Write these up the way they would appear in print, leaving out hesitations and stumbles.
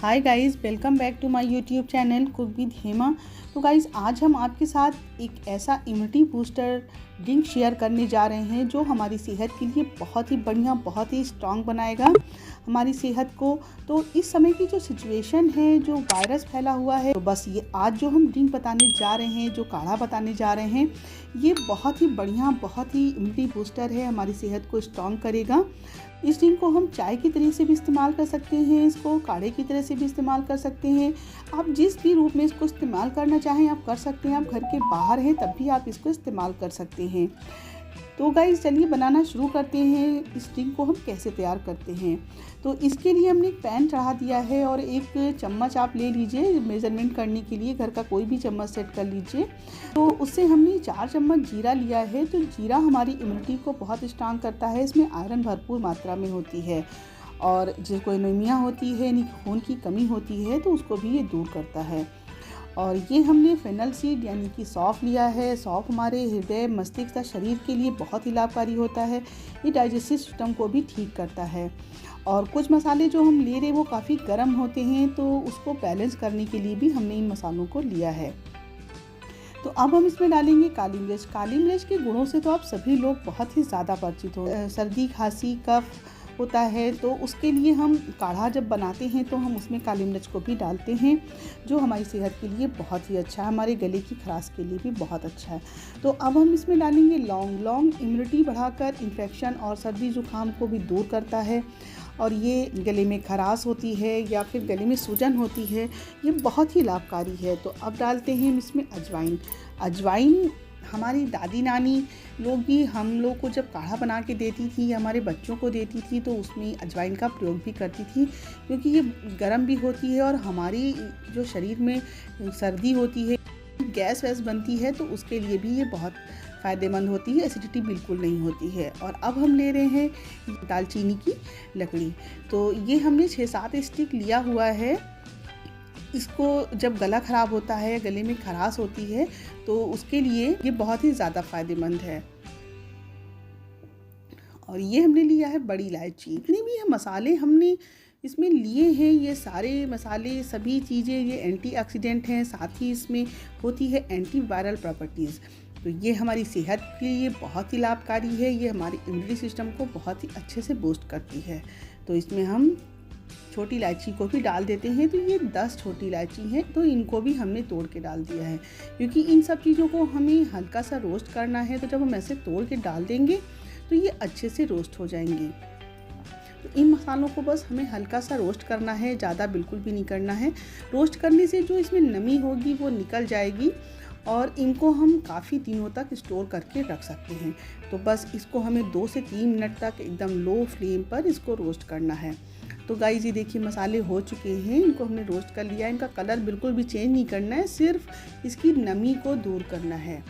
Hi guys, welcome back to my YouTube channel cook with Hema. तो guys, आज हम आपके साथ एक ऐसा इम्यूनिटी बूस्टर ड्रिंक शेयर करने जा रहे हैं जो हमारी सेहत के लिए बहुत ही बढ़िया, बहुत ही स्ट्रॉन्ग बनाएगा हमारी सेहत को। तो इस समय की जो सिचुएशन है, जो वायरस फैला हुआ है, तो बस ये आज जो हम ड्रिंक बताने जा रहे हैं, जो काढ़ा बताने जा रहे हैं, ये बहुत ही बढ़िया, बहुत ही इम्यूनिटी बूस्टर है, हमारी सेहत को स्ट्रॉन्ग करेगा। इस ड्रिंक को हम चाय की तरह से भी इस्तेमाल कर सकते हैं, इसको काढ़े की तरह से भी इस्तेमाल कर सकते हैं। आप जिस भी रूप में इसको इस्तेमाल करना चाहें आप कर सकते हैं। आप घर के बाहर हैं तब भी आप इसको इस्तेमाल कर सकते हैं। तो गाइस, चलिए बनाना शुरू करते हैं। इस ड्रिंक को हम कैसे तैयार करते हैं। तो इसके लिए हमने एक पैन चढ़ा दिया है और एक चम्मच आप ले लीजिए मेज़रमेंट करने के लिए, घर का कोई भी चम्मच सेट कर लीजिए। तो उससे हमने 4 चम्मच जीरा लिया है। तो जीरा हमारी इम्यूनिटी को बहुत स्ट्रांग करता है, इसमें आयरन भरपूर मात्रा में होती है और जिसको एनीमिया होती है यानी खून की कमी होती है तो उसको भी ये दूर करता है। और ये हमने फेनल सीड यानी कि सौंफ लिया है। सौंफ हमारे हृदय, मस्तिष्क तथा शरीर के लिए बहुत ही लाभकारी होता है। ये डाइजेस्टिव सिस्टम को भी ठीक करता है। और कुछ मसाले जो हम ले रहे हैं वो काफ़ी गर्म होते हैं, तो उसको बैलेंस करने के लिए भी हमने इन मसालों को लिया है। तो अब हम इसमें डालेंगे काली मिर्च। काली मिर्च के गुणों से तो आप सभी लोग बहुत ही ज़्यादा परिचित हो। सर्दी, खांसी, कफ होता है तो उसके लिए हम काढ़ा जब बनाते हैं तो हम उसमें काली मिर्च को भी डालते हैं, जो हमारी सेहत के लिए बहुत ही अच्छा है, हमारे गले की खराश के लिए भी बहुत अच्छा है। तो अब हम इसमें डालेंगे लौंग। लौंग इम्यूनिटी बढ़ाकर इन्फेक्शन और सर्दी जुकाम को भी दूर करता है और ये गले में खराश होती है या फिर गले में सूजन होती है, ये बहुत ही लाभकारी है। तो अब डालते हैं हम इसमें अजवाइन। अजवाइन हमारी दादी नानी लोग भी हम लोग को जब काढ़ा बना के देती थी, हमारे बच्चों को देती थी, तो उसमें अजवाइन का प्रयोग भी करती थी, क्योंकि ये गर्म भी होती है और हमारी जो शरीर में सर्दी होती है, गैस वैस बनती है, तो उसके लिए भी ये बहुत फ़ायदेमंद होती है। एसिडिटी बिल्कुल नहीं होती है। और अब हम ले रहे हैं दालचीनी की लकड़ी। तो ये हमने 6-7 स्टिक लिया हुआ है। इसको जब गला ख़राब होता है, गले में खराश होती है, तो उसके लिए ये बहुत ही ज़्यादा फ़ायदेमंद है। और ये हमने लिया है बड़ी इलायची। इतने भी मसाले हमने इसमें लिए हैं, ये सारे मसाले, सभी चीज़ें ये एंटीऑक्सीडेंट हैं, साथ ही इसमें होती है एंटीवायरल प्रॉपर्टीज़। तो ये हमारी सेहत के लिए बहुत ही लाभकारी है। ये हमारी इम्यूनिटी सिस्टम को बहुत ही अच्छे से बूस्ट करती है। तो इसमें हम छोटी इलायची को भी डाल देते हैं। तो ये 10 छोटी इलायची हैं, तो इनको भी हमने तोड़ के डाल दिया है, क्योंकि इन सब चीज़ों को हमें हल्का सा रोस्ट करना है। तो जब हम ऐसे तोड़ के डाल देंगे तो ये अच्छे से रोस्ट हो जाएंगे। तो इन मसालों को बस हमें हल्का सा रोस्ट करना है, ज़्यादा बिल्कुल भी नहीं करना है। रोस्ट करने से जो इसमें नमी होगी वो निकल जाएगी और इनको हम काफ़ी दिनों तक स्टोर करके रख सकते हैं। तो बस इसको हमें 2 से 3 मिनट तक एकदम लो फ्लेम पर इसको रोस्ट करना है। तो गाइस, ये देखिए मसाले हो चुके हैं, इनको हमने रोस्ट कर लिया है। इनका कलर बिल्कुल भी चेंज नहीं करना है, सिर्फ इसकी नमी को दूर करना है।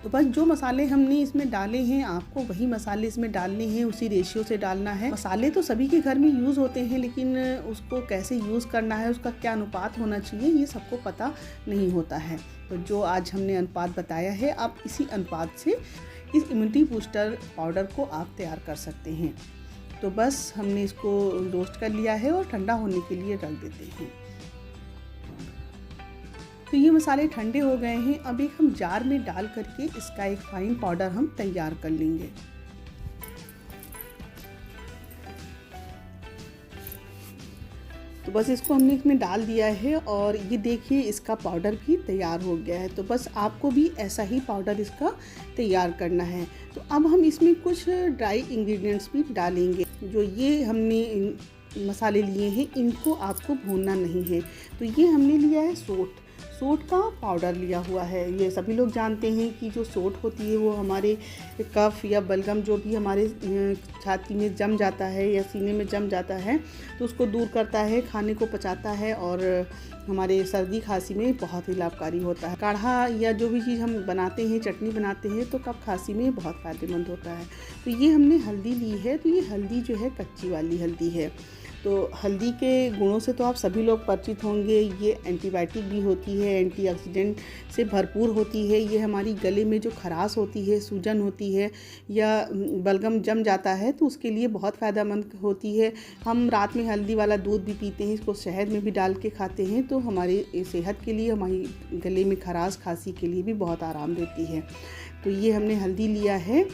तो बस जो मसाले हमने इसमें डाले हैं, आपको वही मसाले इसमें डालने हैं, उसी रेशियो से डालना है। मसाले तो सभी के घर में यूज़ होते हैं, लेकिन उसको कैसे यूज़ करना है, उसका क्या अनुपात होना चाहिए, ये सबको पता नहीं होता है। तो जो आज हमने अनुपात बताया है, आप इसी अनुपात से इस इम्यूनिटी बूस्टर पाउडर को आप तैयार कर सकते हैं। तो बस हमने इसको रोस्ट कर लिया है और ठंडा होने के लिए रख देते हैं। तो ये मसाले ठंडे हो गए हैं। अब एक हम जार में डाल करके इसका एक फाइन पाउडर हम तैयार कर लेंगे। तो बस इसको हमने इसमें डाल दिया है और ये देखिए इसका पाउडर भी तैयार हो गया है। तो बस आपको भी ऐसा ही पाउडर इसका तैयार करना है। तो अब हम इसमें कुछ ड्राई इंग्रेडिएंट्स भी डालेंगे। जो ये हमने मसाले लिए हैं, इनको आपको भूनना नहीं है। तो ये हमने लिया है सोंठ। सोंठ का पाउडर लिया हुआ है। ये सभी लोग जानते हैं कि जो सोंठ होती है वो हमारे कफ या बलगम जो भी हमारे छाती में जम जाता है या सीने में जम जाता है, तो उसको दूर करता है, खाने को पचाता है और हमारे सर्दी खांसी में बहुत ही लाभकारी होता है। काढ़ा या जो भी चीज़ हम बनाते हैं, चटनी बनाते हैं, तो कफ खांसी में बहुत फ़ायदेमंद होता है। तो ये हमने हल्दी ली है। तो ये हल्दी जो है कच्ची वाली हल्दी है। तो हल्दी के गुणों से तो आप सभी लोग परिचित होंगे। ये एंटीबायोटिक भी होती है, एंटीऑक्सीडेंट से भरपूर होती है। ये हमारी गले में जो खराश होती है, सूजन होती है या बलगम जम जाता है तो उसके लिए बहुत फ़ायदेमंद होती है। हम रात में हल्दी वाला दूध भी पीते हैं, इसको शहद में भी डाल के खाते हैं, तो हमारी सेहत के लिए, हमारी गले में खराश खांसी के लिए भी बहुत आराम देती है। तो ये हमने हल्दी लिया है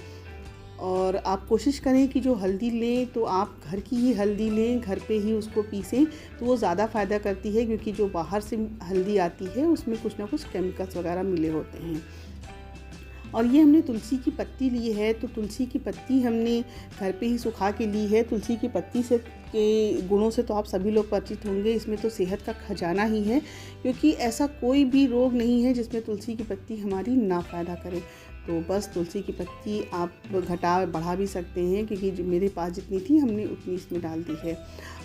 और आप कोशिश करें कि जो हल्दी लें तो आप घर की ही हल्दी लें, घर पे ही उसको पीसें तो वो ज़्यादा फ़ायदा करती है, क्योंकि जो बाहर से हल्दी आती है उसमें कुछ ना कुछ केमिकल्स वगैरह मिले होते हैं। और ये हमने तुलसी की पत्ती ली है, तो तुलसी की पत्ती हमने घर पे ही सुखा के ली है। तुलसी की पत्ती से के गुणों से तो आप सभी लोग परिचित होंगे। इसमें तो सेहत का खजाना ही है, क्योंकि ऐसा कोई भी रोग नहीं है जिसमें तुलसी की पत्ती हमारी ना फ़ायदा करे। तो बस तुलसी की पत्ती आप घटा बढ़ा भी सकते हैं, क्योंकि मेरे पास जितनी थी हमने उतनी इसमें डाल दी है।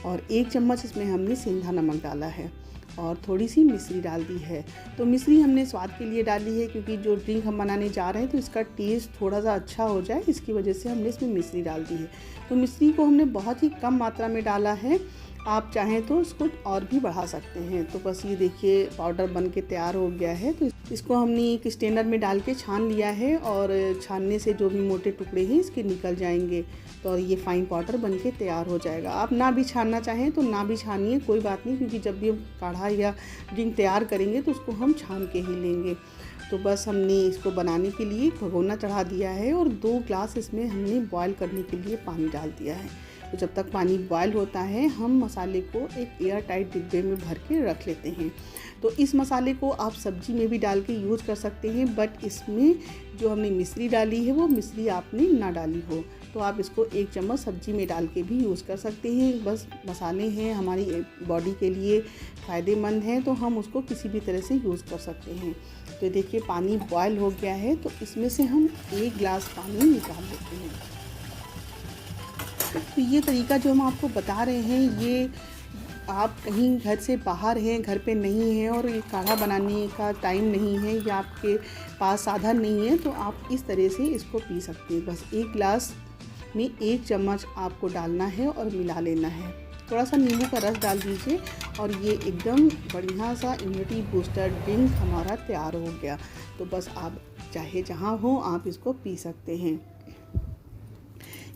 और 1 चम्मच इसमें हमने सेंधा नमक डाला है और थोड़ी सी मिश्री डाल दी है। तो मिश्री हमने स्वाद के लिए डाली है, क्योंकि जो ड्रिंक हम बनाने जा रहे हैं तो इसका टेस्ट थोड़ा सा अच्छा हो जाए, इसकी वजह से हमने इसमें मिश्री डाल दी है। तो मिश्री को हमने बहुत ही कम मात्रा में डाला है, आप चाहें तो इसको और भी बढ़ा सकते हैं। तो बस ये देखिए पाउडर बन के तैयार हो गया है। तो इसको हमने एक स्ट्रेनर में डाल के छान लिया है और छानने से जो भी मोटे टुकड़े हैं इसके निकल जाएंगे, तो ये फाइन पाउडर बन के तैयार हो जाएगा। आप ना भी छानना चाहें तो ना भी छानिए, कोई बात नहीं, क्योंकि जब भी हम काढ़ा या ड्रिंक तैयार करेंगे तो उसको हम छान के ही लेंगे। तो बस हमने इसको बनाने के लिए भगोना चढ़ा दिया है और 2 ग्लास इसमें हमने बॉयल करने के लिए पानी डाल दिया है। तो जब तक पानी बॉयल होता है हम मसाले को एक एयर टाइट डिब्बे में भर के रख लेते हैं। तो इस मसाले को आप सब्जी में भी डाल के यूज़ कर सकते हैं, बट इसमें जो हमने मिश्री डाली है वो मिश्री आपने ना डाली हो, तो आप इसको 1 चम्मच सब्जी में डाल के भी यूज़ कर सकते हैं। बस मसाले हैं हमारी बॉडी के लिए फ़ायदेमंद हैं, तो हम उसको किसी भी तरह से यूज़ कर सकते हैं। तो देखिए पानी बॉयल हो गया है, तो इसमें से हम 1 गिलास पानी निकाल लेते हैं। तो ये तरीका जो हम आपको बता रहे हैं, ये आप कहीं घर से बाहर हैं, घर पे नहीं हैं और ये काढ़ा बनाने का टाइम नहीं है या आपके पास साधन नहीं है, तो आप इस तरह से इसको पी सकते हैं। बस 1 गिलास में 1 चम्मच आपको डालना है और मिला लेना है। थोड़ा सा नींबू का रस डाल दीजिए और ये एकदम बढ़िया सा इम्यूनिटी बूस्टर ड्रिंक हमारा तैयार हो गया। तो बस आप चाहे जहाँ हो आप इसको पी सकते हैं,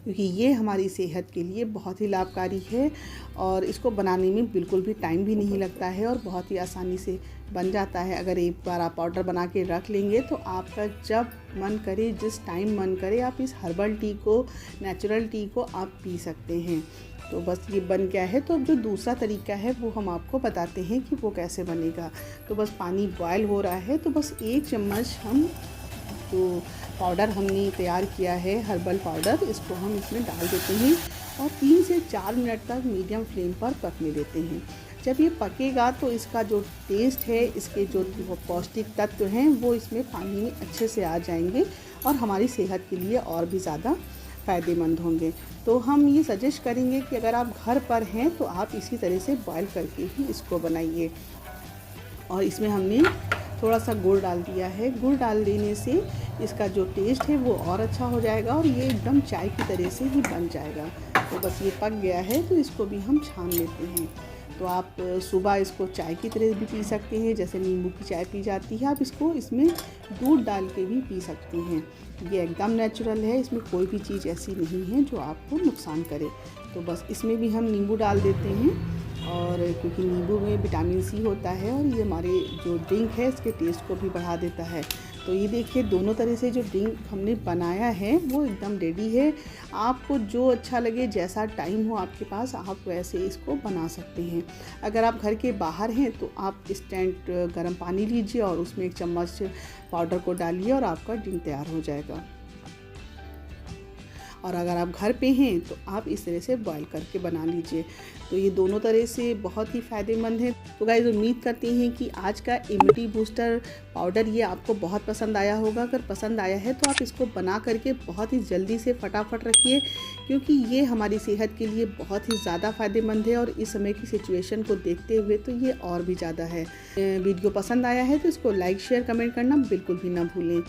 क्योंकि ये हमारी सेहत के लिए बहुत ही लाभकारी है और इसको बनाने में बिल्कुल भी टाइम भी नहीं लगता है और बहुत ही आसानी से बन जाता है। अगर एक बार आप पाउडर बना के रख लेंगे तो आपका जब मन करे, जिस टाइम मन करे, आप इस हर्बल टी को, नेचुरल टी को आप पी सकते हैं। तो बस ये बन गया है। तो अब जो दूसरा तरीका है वो हम आपको बताते हैं कि वो कैसे बनेगा। तो बस पानी बॉयल हो रहा है, तो बस 1 चम्मच हम जो पाउडर हमने तैयार किया है हर्बल पाउडर, इसको हम इसमें डाल देते हैं और 3 से 4 मिनट तक मीडियम फ्लेम पर पकने देते हैं। जब ये पकेगा तो इसका जो टेस्ट है, इसके जो पौष्टिक तत्व हैं वो इसमें पानी में अच्छे से आ जाएंगे और हमारी सेहत के लिए और भी ज़्यादा फ़ायदेमंद होंगे। तो हम ये सजेस्ट करेंगे कि अगर आप घर पर हैं तो आप इसी तरह से बॉयल करके ही इसको बनाइए। और इसमें हमने थोड़ा सा गुड़ डाल दिया है। गुड़ डाल देने से इसका जो टेस्ट है वो और अच्छा हो जाएगा और ये एकदम चाय की तरह से ही बन जाएगा। तो बस ये पक गया है, तो इसको भी हम छान लेते हैं। तो आप सुबह इसको चाय की तरह भी पी सकते हैं, जैसे नींबू की चाय पी जाती है, आप इसको इसमें दूध डाल के भी पी सकते हैं। ये एकदम नेचुरल है, इसमें कोई भी चीज़ ऐसी नहीं है जो आपको नुकसान करे। तो बस इसमें भी हम नींबू डाल देते हैं, और क्योंकि नींबू में विटामिन सी होता है और ये हमारे जो ड्रिंक है इसके टेस्ट को भी बढ़ा देता है। तो ये देखिए दोनों तरह से जो ड्रिंक हमने बनाया है वो एकदम रेडी है। आपको जो अच्छा लगे, जैसा टाइम हो आपके पास, आप वैसे इसको बना सकते हैं। अगर आप घर के बाहर हैं तो आप इंस्टेंट गर्म पानी लीजिए और उसमें 1 चम्मच पाउडर को डालिए और आपका ड्रिंक तैयार हो जाएगा। और अगर आप घर पे हैं तो आप इस तरह से बॉईल करके बना लीजिए। तो ये दोनों तरह से बहुत ही फ़ायदेमंद है। तो गाइस उम्मीद करते हैं कि आज का इम्यूनिटी बूस्टर पाउडर ये आपको बहुत पसंद आया होगा। अगर पसंद आया है तो आप इसको बना करके बहुत ही जल्दी से फटाफट रखिए, क्योंकि ये हमारी सेहत के लिए बहुत ही ज़्यादा फ़ायदेमंद है और इस समय की सिचुएशन को देखते हुए तो ये और भी ज़्यादा है। वीडियो पसंद आया है तो इसको लाइक, शेयर, कमेंट करना बिल्कुल भी ना भूलें।